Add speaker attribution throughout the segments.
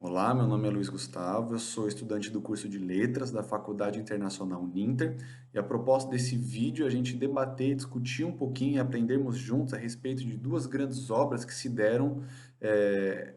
Speaker 1: Olá, meu nome é Luiz Gustavo, eu sou estudante do curso de Letras da Faculdade Internacional Uninter e a proposta desse vídeo é a gente debater, discutir um pouquinho e aprendermos juntos a respeito de duas grandes obras que se deram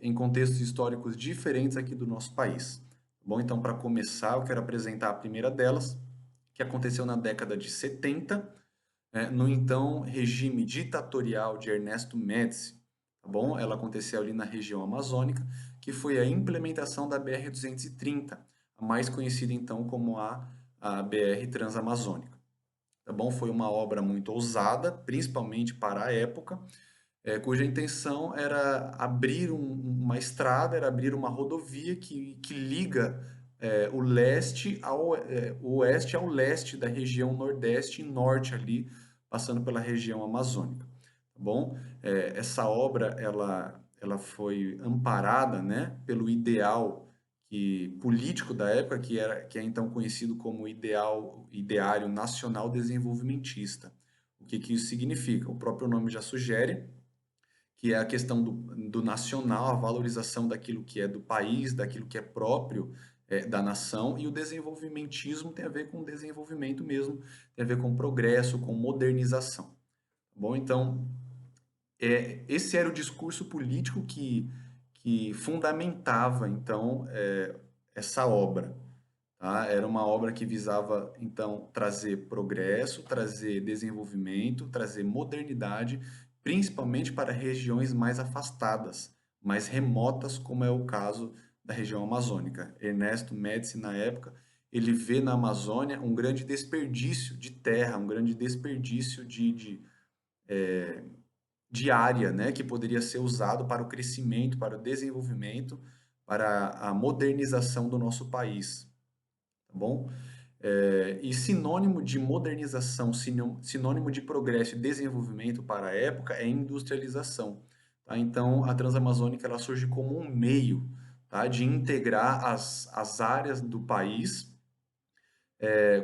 Speaker 1: em contextos históricos diferentes aqui do nosso país. Bom, então, para começar, eu quero apresentar a primeira delas, que aconteceu na década de 70, no então regime ditatorial de Ernesto Médici, tá bom? Ela aconteceu ali na região amazônica, que foi a implementação da BR-230, a mais conhecida então como a BR Transamazônica, tá bom? Foi uma obra muito ousada, principalmente para a época, cuja intenção era abrir uma estrada, era abrir uma rodovia que liga o oeste ao leste da região nordeste e norte ali, passando pela região amazônica, tá bom? Essa obra, ela foi amparada, né, pelo ideal político da época, que é então conhecido como Ideário Nacional Desenvolvimentista. O que isso significa? O próprio nome já sugere, que é a questão do nacional, a valorização daquilo que é do país, daquilo que é próprio da nação, e o desenvolvimentismo tem a ver com desenvolvimento mesmo, tem a ver com progresso, com modernização. Tá bom? Então, esse era o discurso político que fundamentava, então, essa obra. Tá? Era uma obra que visava, então, trazer progresso, trazer desenvolvimento, trazer modernidade, principalmente para regiões mais afastadas, mais remotas, como é o caso da região amazônica. Ernesto Médici, na época, ele vê na Amazônia um grande desperdício de terra, um grande desperdício de área, né, que poderia ser usado para o crescimento, para o desenvolvimento, para a modernização do nosso país, tá bom? E sinônimo de modernização, sinônimo de progresso e desenvolvimento para a época é industrialização. Tá? Então, a Transamazônica ela surge como um meio, tá, de integrar as áreas do país,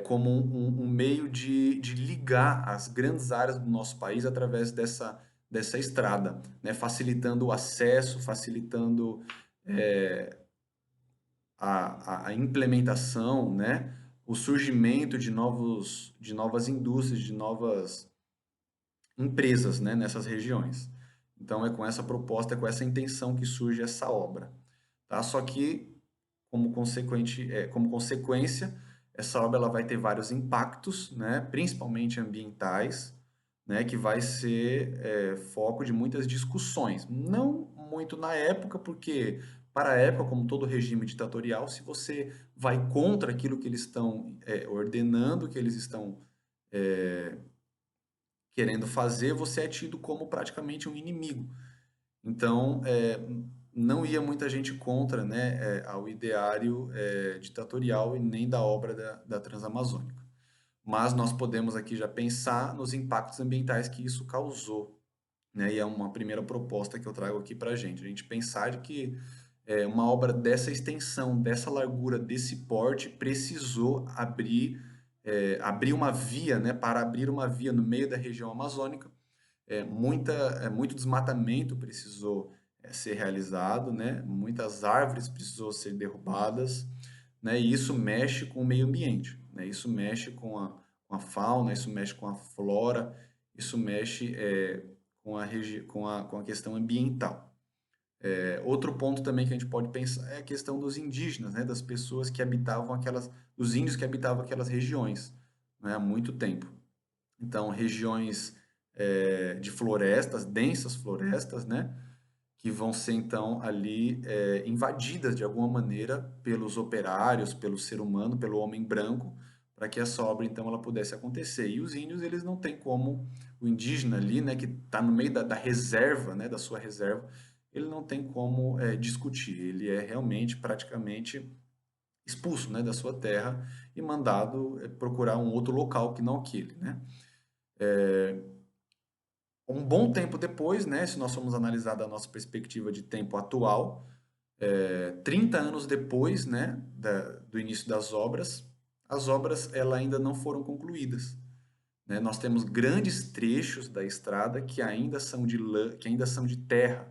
Speaker 1: como um meio de ligar as grandes áreas do nosso país através dessa estrada, né? Facilitando o acesso, facilitando é, a implementação, né? O surgimento de novas indústrias, de novas empresas, né? Nessas regiões. Então, é com essa proposta, é com essa intenção que surge essa obra. Tá? Só que, como consequência, essa obra ela vai ter vários impactos, né? Principalmente ambientais, né? Que vai ser foco de muitas discussões. Não muito na época, porque para a época, como todo regime ditatorial, se você vai contra aquilo que eles estão ordenando, que eles estão querendo fazer, você é tido como praticamente um inimigo. Então, não ia muita gente contra, né, ao ideário ditatorial e nem da obra da Transamazônica. Mas nós podemos aqui já pensar nos impactos ambientais que isso causou, né? E é uma primeira proposta que eu trago aqui para a gente pensar de que uma obra dessa extensão, dessa largura, desse porte, precisou abrir uma via, né, para abrir uma via no meio da região amazônica. Muito desmatamento precisou ser realizado, né? Muitas árvores precisou ser derrubadas, né? E isso mexe com o meio ambiente, né? Isso mexe com a fauna, isso mexe com a flora, isso mexe com a questão ambiental. Outro ponto também que a gente pode pensar é a questão dos indígenas, né? Das pessoas que habitavam dos índios que habitavam aquelas regiões, né? Há muito tempo. Então, regiões de florestas, densas florestas, né? Que vão ser então ali invadidas de alguma maneira pelos operários, pelo ser humano, pelo homem branco, para que essa obra então ela pudesse acontecer. E os índios eles não têm como o indígena ali, né, que está no meio da reserva, né, da sua reserva, ele não tem como discutir. Ele é realmente praticamente expulso, né, da sua terra e mandado procurar um outro local que não aquele, né? Um bom tempo depois, né, se nós formos analisar da nossa perspectiva de tempo atual, 30 anos depois, né, do início das obras, as obras ela ainda não foram concluídas, né? Nós temos grandes trechos da estrada que ainda são de terra,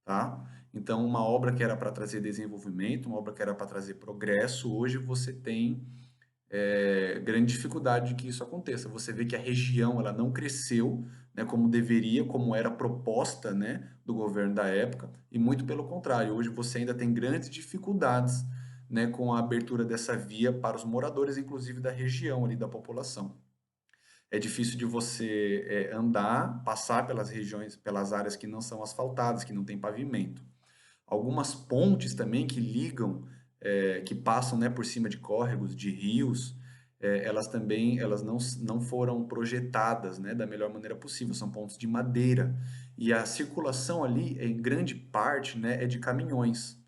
Speaker 1: tá? Então, uma obra que era para trazer desenvolvimento, uma obra que era para trazer progresso, hoje você tem grande dificuldade de que isso aconteça. Você vê que a região ela não cresceu, né, como deveria, como era proposta, né, do governo da época, e muito pelo contrário, hoje você ainda tem grandes dificuldades, né, com a abertura dessa via para os moradores, inclusive da região ali da população. É difícil de você andar, passar pelas regiões, pelas áreas que não são asfaltadas, que não tem pavimento. Algumas pontes também que ligam, que passam, né, por cima de córregos, de rios, elas também elas não foram projetadas, né, da melhor maneira possível. São pontes de madeira. E a circulação ali, em grande parte, né, é de caminhões,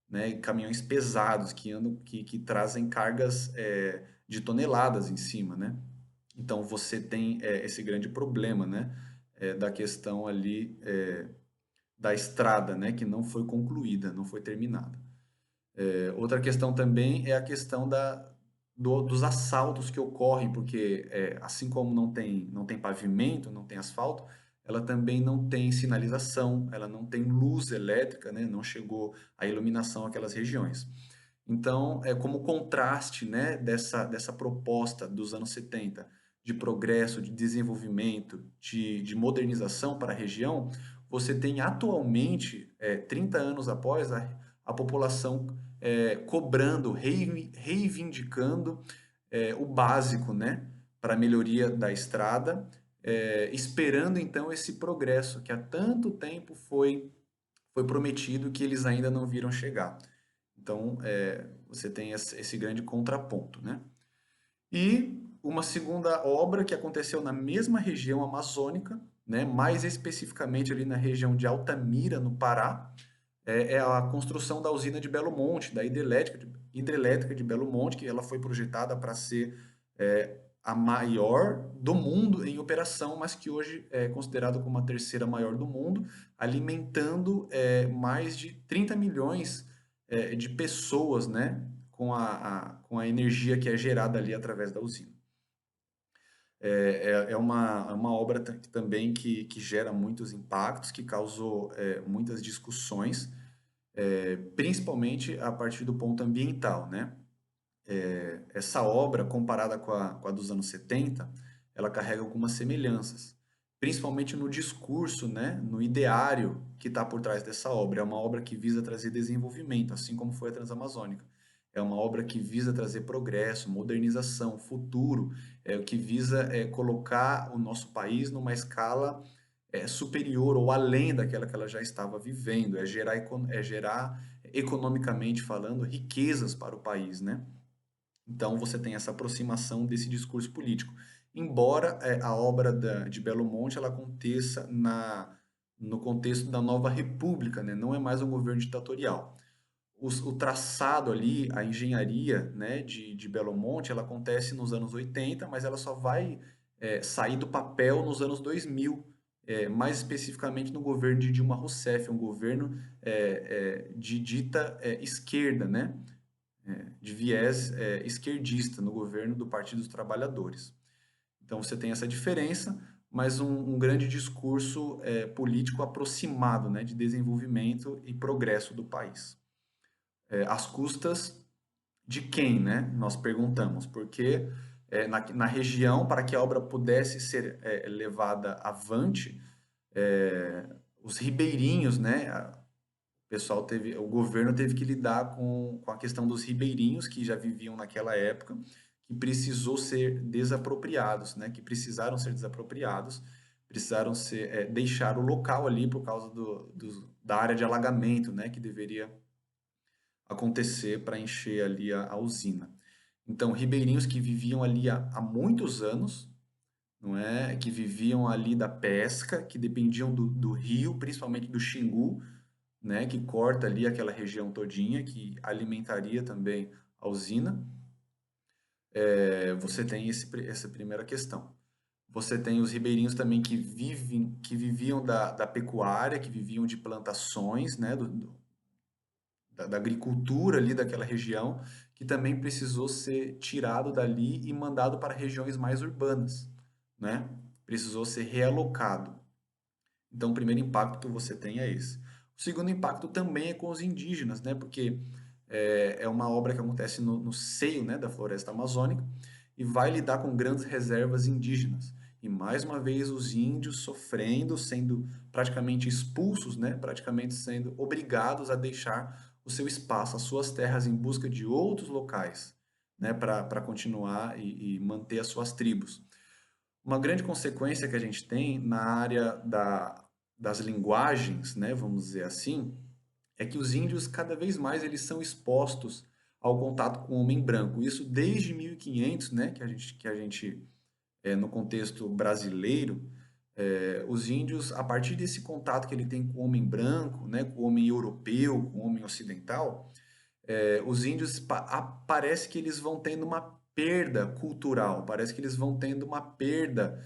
Speaker 1: né, caminhões pesados que andam, que trazem cargas de toneladas em cima, né? Então você tem esse grande problema, né, da questão ali da estrada, né, que não foi concluída, não foi terminada. Outra questão também é a questão dos assaltos que ocorrem, porque assim como não tem pavimento, não tem asfalto, ela também não tem sinalização, ela não tem luz elétrica, né, não chegou a iluminação àquelas regiões. Então, como contraste, né, dessa proposta dos anos 70 de progresso, de desenvolvimento, de modernização para a região, você tem atualmente, 30 anos após, a população cobrando, reivindicando o básico, né, para a melhoria da estrada, esperando então esse progresso que há tanto tempo foi prometido que eles ainda não viram chegar. Então, você tem esse grande contraponto, né? E uma segunda obra que aconteceu na mesma região amazônica, né, mais especificamente ali na região de Altamira, no Pará, é a construção da usina de Belo Monte, da hidrelétrica de Belo Monte, que ela foi projetada para ser a maior do mundo em operação, mas que hoje é considerada como a terceira maior do mundo, alimentando mais de 30 milhões de pessoas, né, com a energia que é gerada ali através da usina. É uma obra também que gera muitos impactos, que causou muitas discussões, principalmente a partir do ponto ambiental, né? Essa obra, comparada com a dos anos 70, ela carrega algumas semelhanças, principalmente no discurso, né, no ideário que está por trás dessa obra. É uma obra que visa trazer desenvolvimento, assim como foi a Transamazônica. É uma obra que visa trazer progresso, modernização, futuro, o que visa colocar o nosso país numa escala superior ou além daquela que ela já estava vivendo, é gerar economicamente falando, riquezas para o país, né? Então você tem essa aproximação desse discurso político. Embora a obra de Belo Monte ela aconteça no contexto da nova república, né? Não é mais um governo ditatorial. O traçado ali, a engenharia, né, de Belo Monte, ela acontece nos anos 80, mas ela só vai sair do papel nos anos 2000, mais especificamente no governo de Dilma Rousseff, um governo de dita esquerda, né? De viés esquerdista no governo do Partido dos Trabalhadores. Então você tem essa diferença, mas um grande discurso político aproximado, né, de desenvolvimento e progresso do país. Às custas de quem, né? Nós perguntamos, porque na região, para que a obra pudesse ser levada avante, os ribeirinhos, né? O governo teve que lidar com a questão dos ribeirinhos que já viviam naquela época, que precisou ser desapropriados, né? Que precisaram ser desapropriados, precisaram deixar o local ali por causa da área de alagamento, né? Que deveria acontecer para encher ali a usina. Então, ribeirinhos que viviam ali há muitos anos, não é? Que viviam ali da pesca, que dependiam do rio, principalmente do Xingu, né, que corta ali aquela região todinha, que alimentaria também a usina. Você tem essa primeira questão. Você tem os ribeirinhos também que viviam da pecuária, que viviam de plantações, né, da agricultura ali daquela região, que também precisou ser tirado dali e mandado para regiões mais urbanas, né? Precisou ser realocado. Então, o primeiro impacto que você tem é esse. O segundo impacto também é com os indígenas, né? Porque é uma obra que acontece no seio, né, da floresta amazônica e vai lidar com grandes reservas indígenas. E mais uma vez os índios sofrendo, sendo praticamente expulsos, né, praticamente sendo obrigados a deixar o seu espaço, as suas terras em busca de outros locais, né, para continuar e manter as suas tribos. Uma grande consequência que a gente tem na área das linguagens, né, vamos dizer assim, é que os índios cada vez mais eles são expostos ao contato com o homem branco. Isso desde 1500, né, que a gente no contexto brasileiro, os índios, a partir desse contato que ele tem com o homem branco, né, com o homem europeu, com o homem ocidental, os índios parece que eles vão tendo uma perda cultural, parece que eles vão tendo uma perda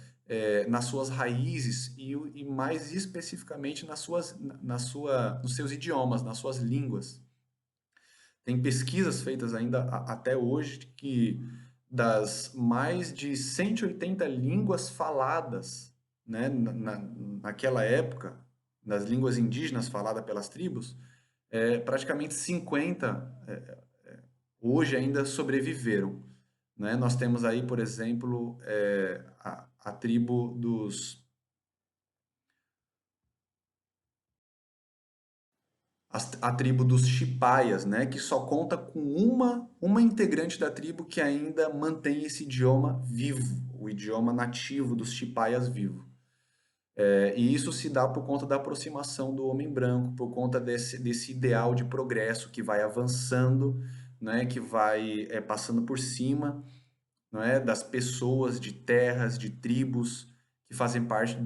Speaker 1: nas suas raízes e mais especificamente nos seus idiomas, nas suas línguas. Tem pesquisas feitas ainda até hoje que das mais de 180 línguas faladas, né, naquela época, das línguas indígenas faladas pelas tribos, praticamente 50 hoje ainda sobreviveram, né? Nós temos aí, por exemplo, a tribo a tribo dos Chipaias, né? Que só conta com uma integrante da tribo que ainda mantém esse idioma vivo, o idioma nativo dos Chipaias vivo. E isso se dá por conta da aproximação do homem branco, por conta desse ideal de progresso que vai avançando, né? Que vai passando por cima, não é, das pessoas, de terras, de tribos que fazem parte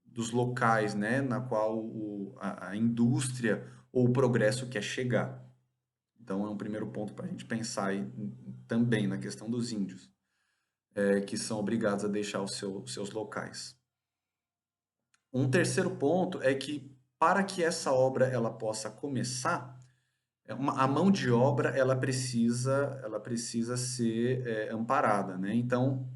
Speaker 1: dos locais, né, na qual a indústria ou o progresso quer chegar. Então é um primeiro ponto para a gente pensar aí, também na questão dos índios, que são obrigados a deixar os seus locais. Um terceiro ponto é que para que essa obra ela possa começar, a mão de obra ela precisa ser amparada, né? Então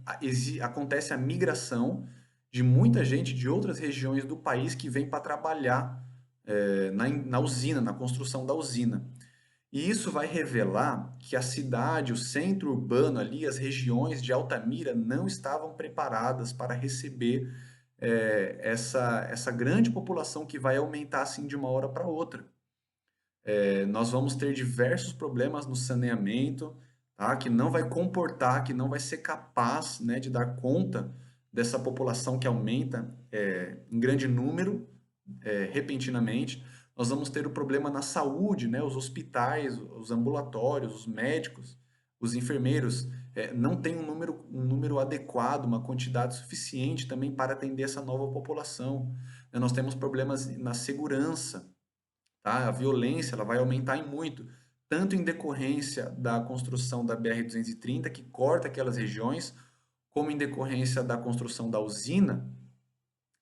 Speaker 1: acontece a migração de muita gente de outras regiões do país que vem para trabalhar na usina, na construção da usina. E isso vai revelar que a cidade, o centro urbano ali, as regiões de Altamira não estavam preparadas para receber essa grande população que vai aumentar assim de uma hora para outra. Nós vamos ter diversos problemas no saneamento, tá? Que não vai comportar, que não vai ser capaz, né, de dar conta dessa população que aumenta em grande número, repentinamente. Nós vamos ter o problema na saúde, né? Os hospitais, os ambulatórios, os médicos, os enfermeiros não têm um número adequado, uma quantidade suficiente também para atender essa nova população. Nós temos problemas na segurança, tá? A violência ela vai aumentar em muito, tanto em decorrência da construção da BR-230, que corta aquelas regiões, como em decorrência da construção da usina,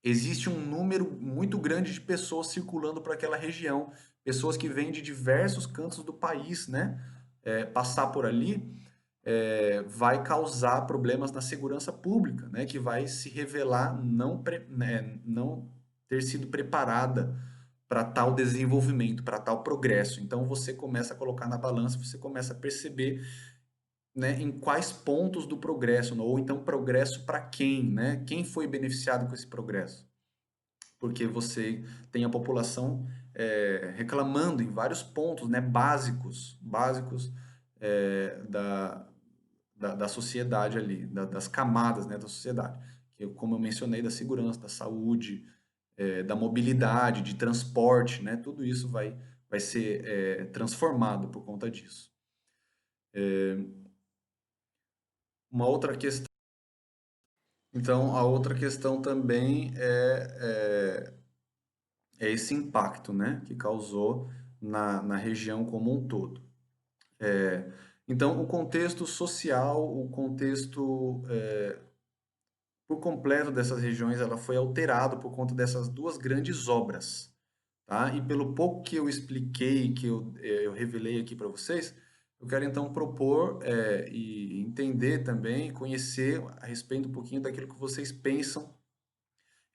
Speaker 1: existe um número muito grande de pessoas circulando por aquela região, pessoas que vêm de diversos cantos do país, né? Passar por ali vai causar problemas na segurança pública, né? Que vai se revelar não ter sido preparada para tal desenvolvimento, para tal progresso. Então você começa a colocar na balança, você começa a perceber, né, em quais pontos do progresso, ou então progresso para quem, né? Quem foi beneficiado com esse progresso? Porque você tem a população reclamando em vários pontos, né, básicos da sociedade ali, das camadas, né, da sociedade. Que, como eu mencionei, da segurança, da saúde, da mobilidade, de transporte, né? Tudo isso vai ser transformado por conta disso. Uma outra questão, então, a outra questão também é esse impacto, né, que causou na região como um todo. Então, o contexto social, o contexto por completo dessas regiões, ela foi alterado por conta dessas duas grandes obras, tá? E pelo pouco que eu expliquei, que eu revelei aqui para vocês, eu quero então propor e entender também, conhecer a respeito um pouquinho daquilo que vocês pensam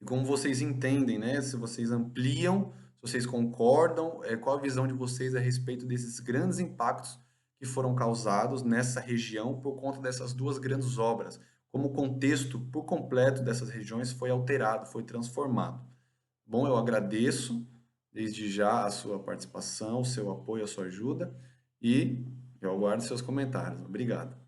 Speaker 1: e como vocês entendem, né? Se vocês ampliam, se vocês concordam, qual a visão de vocês a respeito desses grandes impactos que foram causados nessa região por conta dessas duas grandes obras, como o contexto por completo dessas regiões foi alterado, foi transformado. Bom, eu agradeço desde já a sua participação, o seu apoio, a sua ajuda e eu aguardo seus comentários. Obrigado.